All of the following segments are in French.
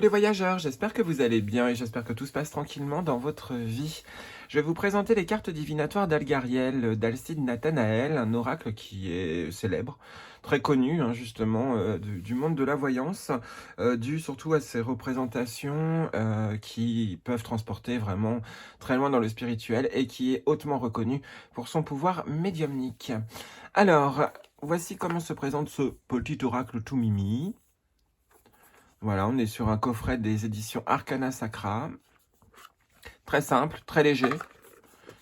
les voyageurs, j'espère que vous allez bien et j'espère que tout se passe tranquillement dans votre vie. Je vais vous présenter les cartes divinatoires d'Algariel, d'Alcide Nathanaël, un oracle qui est célèbre, très connu justement du monde de la voyance, dû surtout à ses représentations qui peuvent transporter vraiment très loin dans le spirituel et qui est hautement reconnu pour son pouvoir médiumnique. Alors, voici comment se présente ce petit oracle tout mimi. Voilà, on est sur un coffret des éditions Arcana Sacra. Très simple, très léger,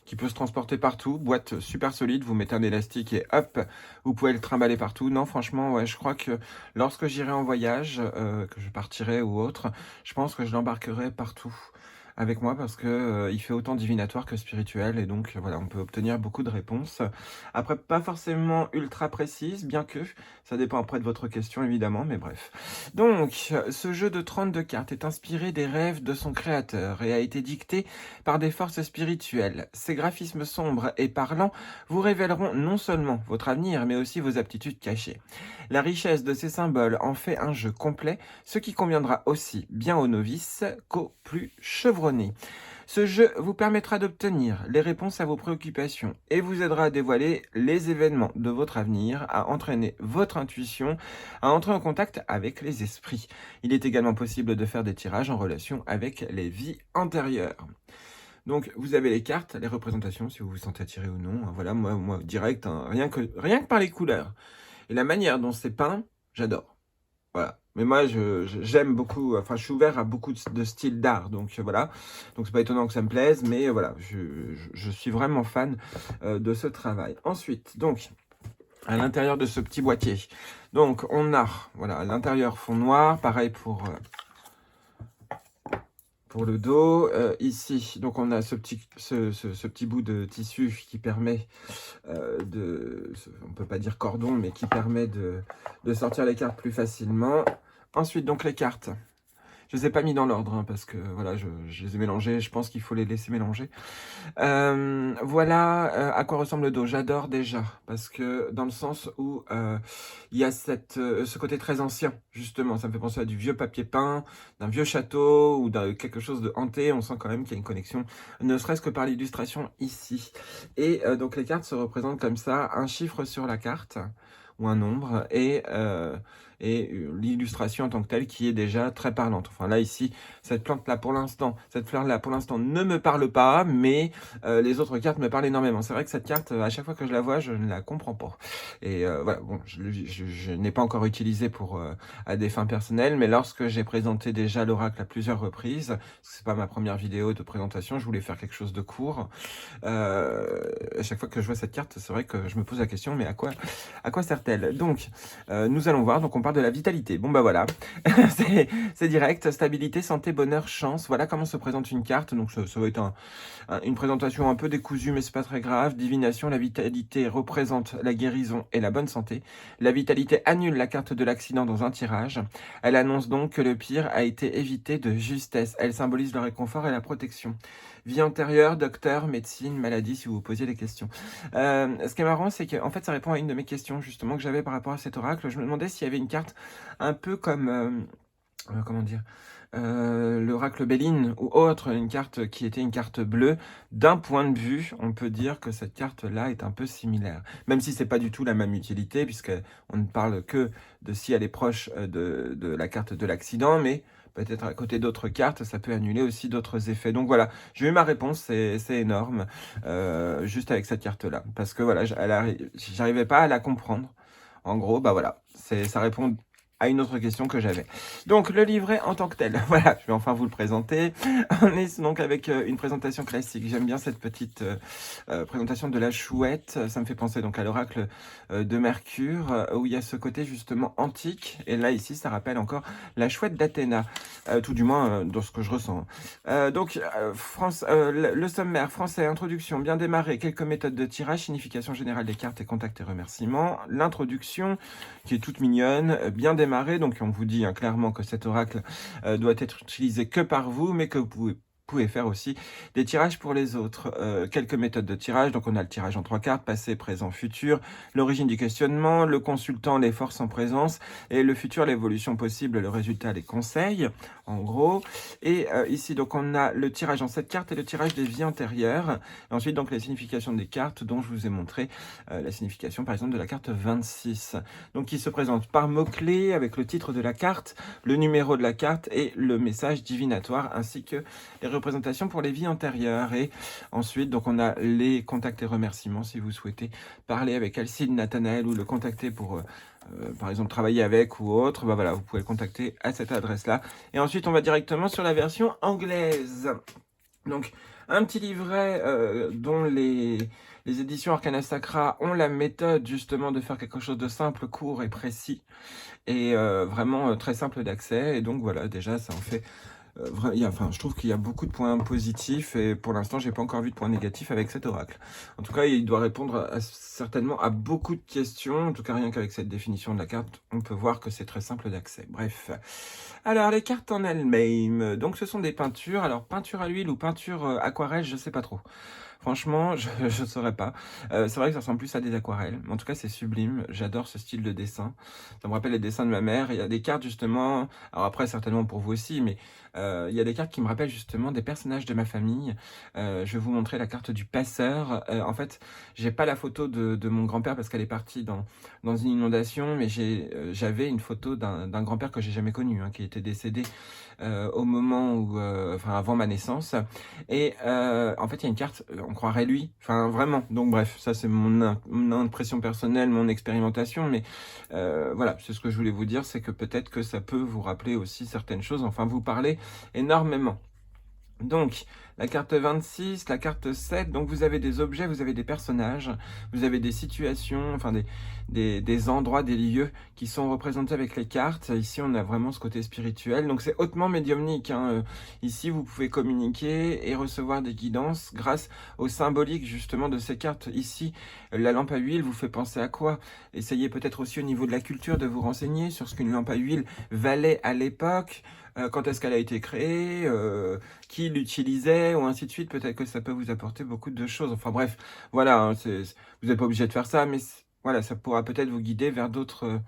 qui peut se transporter partout. Boîte super solide, vous mettez un élastique et hop, vous pouvez le trimballer partout. Non, franchement, ouais, je crois que lorsque j'irai en voyage, que je partirai ou autre, je pense que je l'embarquerai partout avec moi parce que il fait autant divinatoire que spirituel et donc voilà, on peut obtenir beaucoup de réponses. Après, pas forcément ultra précises, bien que ça dépend après de votre question évidemment, mais bref. Donc, ce jeu de 32 cartes est inspiré des rêves de son créateur et a été dicté par des forces spirituelles. Ces graphismes sombres et parlants vous révéleront non seulement votre avenir, mais aussi vos aptitudes cachées. La richesse de ces symboles en fait un jeu complet, ce qui conviendra aussi bien aux novices qu'aux plus chevronnés. Ce jeu vous permettra d'obtenir les réponses à vos préoccupations et vous aidera à dévoiler les événements de votre avenir, à entraîner votre intuition, à entrer en contact avec les esprits. Il est également possible de faire des tirages en relation avec les vies antérieures. Donc, vous avez les cartes, les représentations, si vous vous sentez attiré ou non. Voilà, moi direct, rien que par les couleurs. Et la manière dont c'est peint, j'adore. Voilà. Mais moi, j'aime beaucoup, enfin, je suis ouvert à beaucoup de styles d'art, donc voilà. Donc, c'est pas étonnant que ça me plaise, mais voilà, je suis vraiment fan de ce travail. Ensuite, donc, à l'intérieur de ce petit boîtier, donc, on a, voilà, à l'intérieur, fond noir, pareil pour le dos. Ici, donc, on a ce petit bout de tissu qui permet on peut pas dire cordon, mais qui permet de sortir les cartes plus facilement. Ensuite, donc les cartes. Je les ai pas mis dans l'ordre, parce que voilà, je les ai mélangées. Je pense qu'il faut les laisser mélanger. Voilà à quoi ressemble le dos. J'adore déjà, parce que dans le sens où il y a ce côté très ancien, justement. Ça me fait penser à du vieux papier peint, d'un vieux château ou d'un quelque chose de hanté. On sent quand même qu'il y a une connexion, ne serait-ce que par l'illustration ici. Et donc les cartes se représentent comme ça, un chiffre sur la carte ou un nombre et l'illustration en tant que telle qui est déjà très parlante. Enfin là ici, cette plante-là pour l'instant, cette fleur-là pour l'instant ne me parle pas, mais les autres cartes me parlent énormément. C'est vrai que cette carte, à chaque fois que je la vois, je ne la comprends pas. Et voilà, bon, je n'ai pas encore utilisé à des fins personnelles, mais lorsque j'ai présenté déjà l'oracle à plusieurs reprises, parce que c'est pas ma première vidéo de présentation, je voulais faire quelque chose de court. À chaque fois que je vois cette carte, c'est vrai que je me pose la question, mais à quoi sert-elle? Donc, nous allons voir. Donc, on parle de la vitalité. Bon, bah voilà, c'est direct. Stabilité, santé, bonheur, chance. Voilà comment se présente une carte. Donc, ça va être une présentation un peu décousue, mais c'est pas très grave. Divination, la vitalité représente la guérison et la bonne santé. La vitalité annule la carte de l'accident dans un tirage. Elle annonce donc que le pire a été évité de justesse. Elle symbolise le réconfort et la protection. Vie antérieure, docteur, médecine, maladie, si vous vous posiez des questions. Ce qui est marrant, c'est que en fait, ça répond à une de mes questions, justement, que j'avais par rapport à cet oracle. Je me demandais s'il y avait une carte un peu comme, comment dire, l'oracle Béline ou autre, une carte qui était une carte bleue. D'un point de vue, on peut dire que cette carte-là est un peu similaire. Même si c'est pas du tout la même utilité, puisqu'on ne parle que de si elle est proche de la carte de l'accident, mais peut-être à côté d'autres cartes, ça peut annuler aussi d'autres effets. Donc voilà, j'ai eu ma réponse, c'est énorme, juste avec cette carte-là. Parce que voilà, j'arrivais pas à la comprendre. En gros, bah voilà, ça répond à une autre question que j'avais. Donc, le livret en tant que tel, voilà, je vais enfin vous le présenter. On est donc avec une présentation classique. J'aime bien cette petite présentation de la chouette. Ça me fait penser donc à l'oracle de Mercure, où il y a ce côté justement antique. Et là, ici, ça rappelle encore la chouette d'Athéna, tout du moins dans ce que je ressens. Le sommaire, français, introduction, bien démarré, quelques méthodes de tirage, signification générale des cartes et contacts et remerciements. L'introduction, qui est toute mignonne, bien démarrée. Donc, on vous dit clairement que cet oracle doit être utilisé que par vous, mais que vous pouvez faire aussi des tirages pour les autres. Quelques méthodes de tirage, donc on a le tirage en 3 cartes, passé, présent, futur, l'origine du questionnement, le consultant, les forces en présence, et le futur, l'évolution possible, le résultat, les conseils, en gros. Et ici, donc on a le tirage en 7 cartes et le tirage des vies antérieures. Et ensuite, donc les significations des cartes dont je vous ai montré la signification, par exemple, de la carte 26. Donc qui se présente par mots-clés avec le titre de la carte, le numéro de la carte et le message divinatoire, ainsi que les représentations pour les vies antérieures. Et ensuite, donc on a les contacts et remerciements si vous souhaitez parler avec Alcide, Nathanaël ou le contacter pour par exemple travailler avec ou autre, bah voilà, vous pouvez le contacter à cette adresse-là. Et ensuite, on va directement sur la version anglaise. Donc, un petit livret dont les éditions Arcana Sacra ont la méthode justement de faire quelque chose de simple, court et précis, et vraiment très simple d'accès. Et donc voilà, déjà ça en fait enfin, je trouve qu'il y a beaucoup de points positifs et pour l'instant, j'ai pas encore vu de points négatifs avec cet oracle. En tout cas, il doit répondre certainement à beaucoup de questions. En tout cas, rien qu'avec cette définition de la carte, on peut voir que c'est très simple d'accès. Bref. Alors, les cartes en elles-mêmes. Donc, ce sont des peintures. Alors, peinture à l'huile ou peinture aquarelle, je sais pas trop. Franchement, je ne saurais pas. C'est vrai que ça ressemble plus à des aquarelles. En tout cas, c'est sublime. J'adore ce style de dessin. Ça me rappelle les dessins de ma mère. Il y a des cartes, justement. Alors après, certainement pour vous aussi, mais il y a des cartes qui me rappellent justement des personnages de ma famille. Je vais vous montrer la carte du passeur. En fait, j'ai pas la photo de mon grand-père parce qu'elle est partie dans une inondation, mais j'avais une photo d'un grand-père que j'ai jamais connu, hein, qui était décédé au moment où, enfin avant ma naissance. Et en fait, il y a une carte, on croirait lui. Enfin, vraiment. Donc bref, ça c'est mon impression personnelle, mon expérimentation. Mais voilà, c'est ce que je voulais vous dire, c'est que peut-être que ça peut vous rappeler aussi certaines choses. Enfin, vous parler énormément. Donc, la carte 26, la carte 7, donc vous avez des objets, vous avez des personnages, vous avez des situations, enfin des endroits, des lieux qui sont représentés avec les cartes. Ici, on a vraiment ce côté spirituel, donc c'est hautement médiumnique, hein. Ici, vous pouvez communiquer et recevoir des guidances grâce au symbolique justement de ces cartes. Ici, la lampe à huile vous fait penser à quoi? Essayez peut-être aussi au niveau de la culture de vous renseigner sur ce qu'une lampe à huile valait à l'époque, quand est-ce qu'elle a été créée, qui l'utilisait, ou ainsi de suite. Peut-être que ça peut vous apporter beaucoup de choses. Enfin bref, voilà, hein, vous n'êtes pas obligé de faire ça, mais voilà, ça pourra peut-être vous guider vers d'autres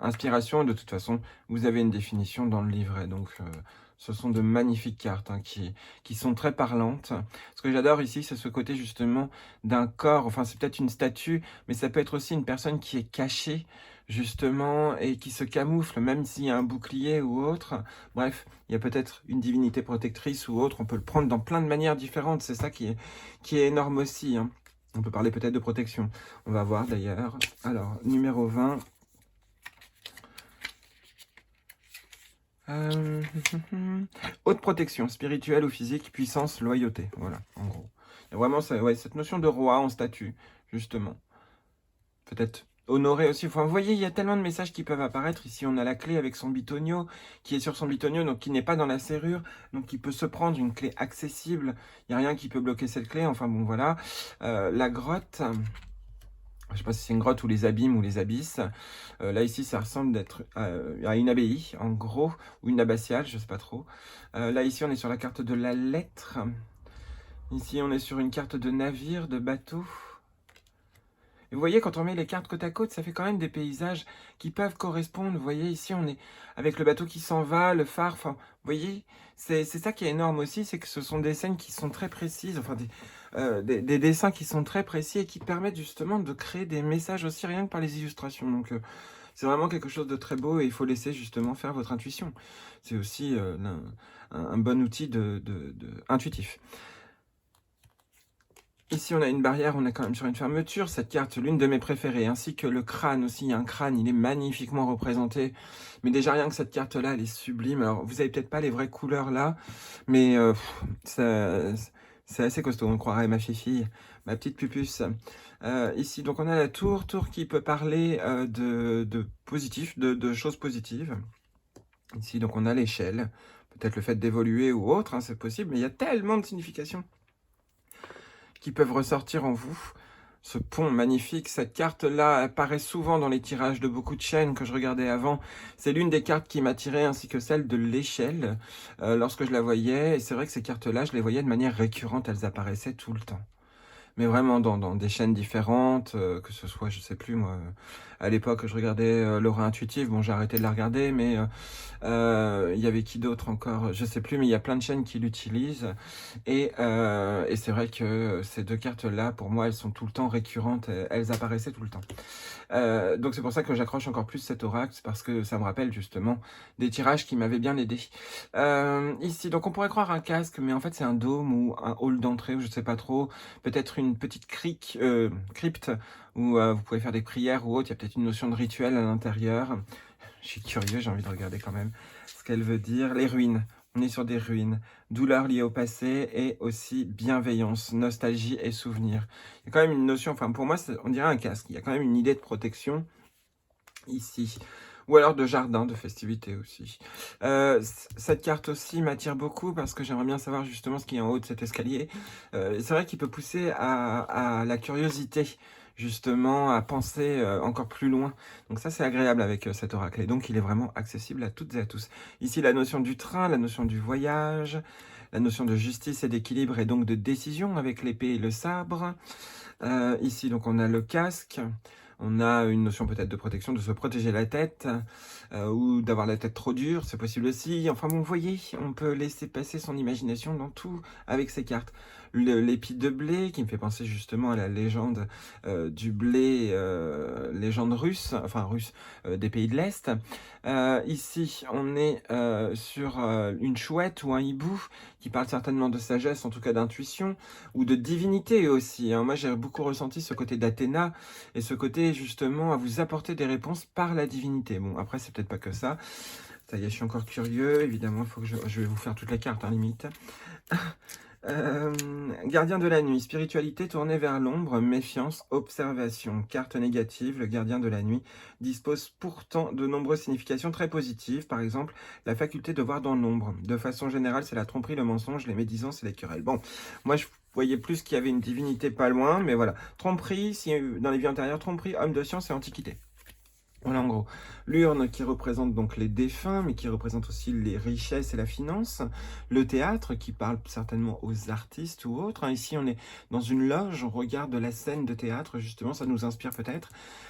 inspirations. De toute façon, vous avez une définition dans le livret, donc ce sont de magnifiques cartes, hein, qui sont très parlantes. Ce que j'adore ici, c'est ce côté justement d'un corps, enfin c'est peut-être une statue, mais ça peut être aussi une personne qui est cachée, justement, et qui se camoufle, même s'il y a un bouclier ou autre. Bref, il y a peut-être une divinité protectrice ou autre, on peut le prendre dans plein de manières différentes, c'est ça qui est énorme aussi, hein. On peut parler peut-être de protection. On va voir d'ailleurs. Alors, numéro 20. Haute protection, spirituelle ou physique, puissance, loyauté. Voilà, en gros. Il y a vraiment ouais, cette notion de roi en statue, justement. Peut-être honorer aussi. Enfin, vous voyez, il y a tellement de messages qui peuvent apparaître. Ici, on a la clé avec son bitonio, qui est sur son bitonio, donc qui n'est pas dans la serrure, donc qui peut se prendre une clé accessible. Il n'y a rien qui peut bloquer cette clé. Enfin, bon, voilà. La grotte... Je ne sais pas si c'est une grotte ou les abîmes ou les abysses. Là, ici, ça ressemble d'être à une abbaye, en gros, ou une abbatiale, je ne sais pas trop. Là, ici, on est sur la carte de la lettre. Ici, on est sur une carte de navire, de bateau. Et vous voyez, quand on met les cartes côte à côte, ça fait quand même des paysages qui peuvent correspondre. Vous voyez, ici, on est avec le bateau qui s'en va, le phare. Enfin, vous voyez, c'est ça qui est énorme aussi, c'est que ce sont des scènes qui sont très précises, enfin des dessins qui sont très précis et qui permettent justement de créer des messages aussi rien que par les illustrations. Donc, c'est vraiment quelque chose de très beau et il faut laisser justement faire votre intuition. C'est aussi un bon outil intuitif. Ici, on a une barrière, on est quand même sur une fermeture. Cette carte, l'une de mes préférées, ainsi que le crâne aussi. Il y a un crâne, il est magnifiquement représenté. Mais déjà, rien que cette carte-là, elle est sublime. Alors, vous avez peut-être pas les vraies couleurs là, mais c'est assez costaud. On croirait ma fille, ma petite pupuce. Ici, donc, on a la tour qui peut parler de positif, de choses positives. Ici, donc, on a l'échelle. Peut-être le fait d'évoluer ou autre, hein, c'est possible, mais il y a tellement de significations qui peuvent ressortir en vous. ce pont magnifique. Cette carte-là apparaît souvent dans les tirages de beaucoup de chaînes que je regardais avant. C'est l'une des cartes qui m'attirait, ainsi que celle de l'échelle, lorsque je la voyais. Et c'est vrai que ces cartes-là, je les voyais de manière récurrente, elles apparaissaient tout le temps. Mais vraiment dans des chaînes différentes, que ce soit, je sais plus moi, à l'époque je regardais Laura Intuitive, bon j'ai arrêté de la regarder, mais il y avait qui d'autre encore? Je sais plus, mais il y a plein de chaînes qui l'utilisent. Et c'est vrai que ces deux cartes-là, pour moi, elles sont tout le temps récurrentes, elles apparaissaient tout le temps. Donc c'est pour ça que j'accroche encore plus cet oracle, c'est parce que ça me rappelle justement des tirages qui m'avaient bien aidé. Ici, donc on pourrait croire un casque, mais en fait c'est un dôme ou un hall d'entrée, ou je sais pas trop, peut-être une petite crypte, où vous pouvez faire des prières ou autre, il y a peut-être une notion de rituel à l'intérieur. Je suis curieux, j'ai envie de regarder quand même ce qu'elle veut dire. Les ruines, on est sur des ruines, douleur liée au passé et aussi bienveillance, nostalgie et souvenir. Il y a quand même une notion, enfin pour moi on dirait un casque, il y a quand même une idée de protection ici. Ou alors de jardin, de festivité aussi. Cette carte aussi m'attire beaucoup parce que j'aimerais bien savoir justement ce qu'il y a en haut de cet escalier. C'est vrai qu'il peut pousser à la curiosité, justement, à penser encore plus loin. Donc ça, c'est agréable avec cet oracle. Et donc, il est vraiment accessible à toutes et à tous. Ici, la notion du train, la notion du voyage, la notion de justice et d'équilibre et donc de décision avec l'épée et le sabre. Ici, donc, on a le casque. On a une notion peut-être de protection, de se protéger la tête, ou d'avoir la tête trop dure, c'est possible aussi. Enfin bon, vous voyez, on peut laisser passer son imagination dans tout avec ces cartes. L'épi de blé, qui me fait penser justement à la légende du blé, légende russe, enfin russe, des pays de l'Est. Ici, on est sur une chouette ou un hibou, qui parle certainement de sagesse, en tout cas d'intuition, ou de divinité aussi, hein. Moi, j'ai beaucoup ressenti ce côté d'Athéna, et ce côté justement à vous apporter des réponses par la divinité. Bon, après, c'est peut-être pas que ça. Ça y est, je suis encore curieux. Évidemment, il faut que je vais vous faire toutes les cartes, hein, limite. Gardien de la nuit, spiritualité tournée vers l'ombre, méfiance, observation. Carte négative, le gardien de la nuit dispose pourtant de nombreuses significations très positives. Par exemple, la faculté de voir dans l'ombre. De façon générale, c'est la tromperie, le mensonge, les médisances et les querelles. Bon, moi je voyais plus qu'il y avait une divinité pas loin, mais voilà. Tromperie, si, dans les vies antérieures, tromperie, homme de science et antiquité. Voilà en gros. L'urne qui représente donc les défunts, mais qui représente aussi les richesses et la finance. Le théâtre qui parle certainement aux artistes ou autres, hein. Ici on est dans une loge, on regarde la scène de théâtre, justement, ça nous inspire peut-être.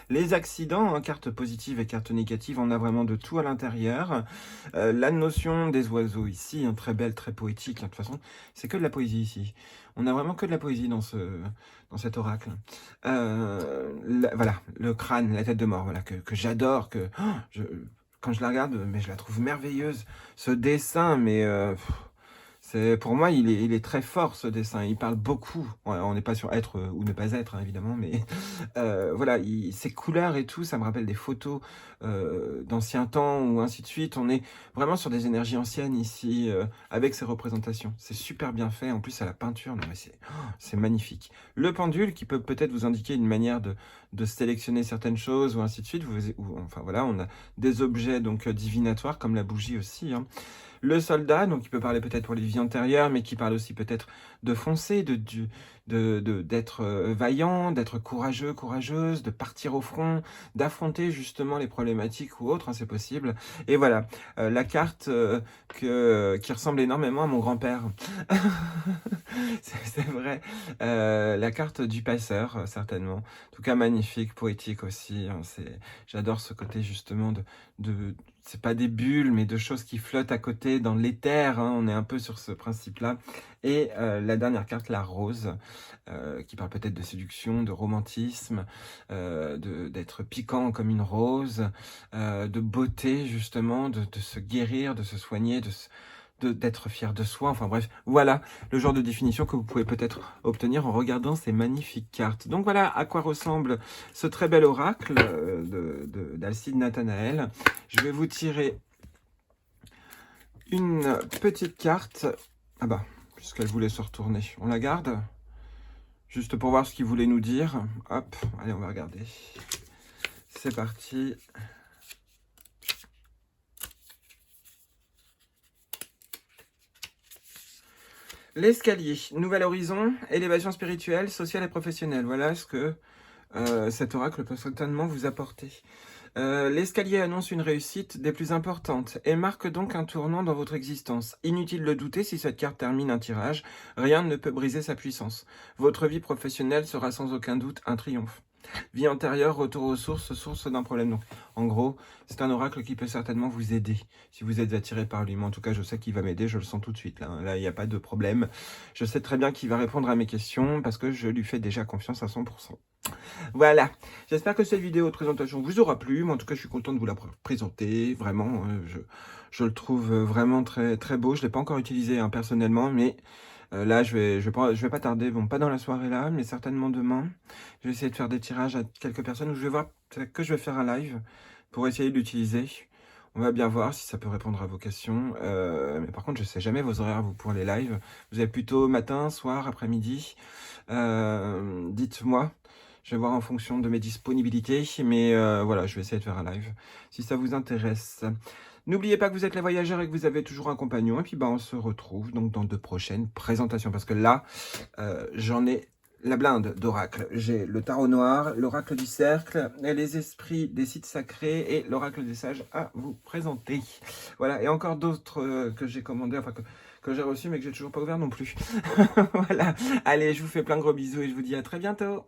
Les accidents, hein, carte positive et carte négative, on a vraiment de tout à l'intérieur. La notion des oiseaux ici, hein, très belle, très poétique, hein. De toute façon, c'est que de la poésie ici. On a vraiment que de la poésie dans cet oracle. Voilà, le crâne, la tête de mort, voilà, que j'adore, quand je la regarde, mais je la trouve merveilleuse. Ce dessin, mais pour moi, il est très fort, ce dessin. Il parle beaucoup. Ouais, on n'est pas sur être ou ne pas être, hein, évidemment, mais voilà, ces couleurs et tout, ça me rappelle des photos d'anciens temps ou ainsi de suite. On est vraiment sur des énergies anciennes ici, avec ces représentations. C'est super bien fait. En plus, à la peinture, non, mais c'est magnifique. Le pendule, qui peut peut-être vous indiquer une manière de sélectionner certaines choses ou ainsi de suite. Enfin voilà, on a des objets donc divinatoires, comme la bougie aussi, hein. Le soldat, donc il peut parler peut-être pour les vies antérieures, mais qui parle aussi peut-être de foncer, d'être vaillant, d'être courageux, courageuse, de partir au front, d'affronter justement les problématiques ou autres, hein, c'est possible. Et voilà, la carte qui ressemble énormément à mon grand-père. C'est vrai. La carte du passeur, certainement. En tout cas, magnifique, poétique aussi, hein. J'adore ce côté justement c'est pas des bulles, mais de choses qui flottent à côté dans l'éther, hein. On est un peu sur ce principe-là. Et la dernière carte, la rose, qui parle peut-être de séduction, de romantisme, d'être piquant comme une rose, de beauté justement, de se guérir, de se soigner, d'être fier de soi. Enfin bref, voilà le genre de définition que vous pouvez peut-être obtenir en regardant ces magnifiques cartes. Donc voilà à quoi ressemble ce très bel oracle d'Alcide Nathanaël. Je vais vous tirer une petite carte. Ah bah, puisqu'elle voulait se retourner, on la garde. Juste pour voir ce qu'il voulait nous dire. Hop, allez, on va regarder. C'est parti. L'escalier, nouvel horizon, élévation spirituelle, sociale et professionnelle. Voilà ce que cet oracle peut certainement vous apporter. L'escalier annonce une réussite des plus importantes et marque donc un tournant dans votre existence. Inutile de le douter, si cette carte termine un tirage, rien ne peut briser sa puissance. Votre vie professionnelle sera sans aucun doute un triomphe. Vie antérieure, retour aux sources, source d'un problème. Donc, en gros, c'est un oracle qui peut certainement vous aider si vous êtes attiré par lui. Mais en tout cas, je sais qu'il va m'aider, je le sens tout de suite. Là, il n'y a pas de problème. Je sais très bien qu'il va répondre à mes questions parce que je lui fais déjà confiance à 100%. Voilà, j'espère que cette vidéo de présentation vous aura plu. Moi, en tout cas, je suis content de vous la présenter. Vraiment, je le trouve vraiment très, très beau. Je ne l'ai pas encore utilisé personnellement, mais là, je vais pas tarder. Bon, pas dans la soirée là, mais certainement demain. Je vais essayer de faire des tirages à quelques personnes. Je vais voir peut-être que je vais faire un live pour essayer de l'utiliser. On va bien voir si ça peut répondre à vos questions. Mais par contre, je ne sais jamais vos horaires, vous, pour les lives. Vous avez plutôt matin, soir, après-midi. Dites-moi. Je vais voir en fonction de mes disponibilités, mais voilà, je vais essayer de faire un live, si ça vous intéresse. N'oubliez pas que vous êtes les voyageurs et que vous avez toujours un compagnon, et puis on se retrouve donc dans de prochaines présentations, parce que là, j'en ai la blinde d'oracle. J'ai le tarot noir, l'oracle du cercle, et les esprits des sites sacrés, et l'oracle des sages à vous présenter. Voilà, et encore d'autres que j'ai commandé, enfin que j'ai reçu, mais que j'ai toujours pas ouvert non plus. Voilà, allez, je vous fais plein de gros bisous, et je vous dis à très bientôt.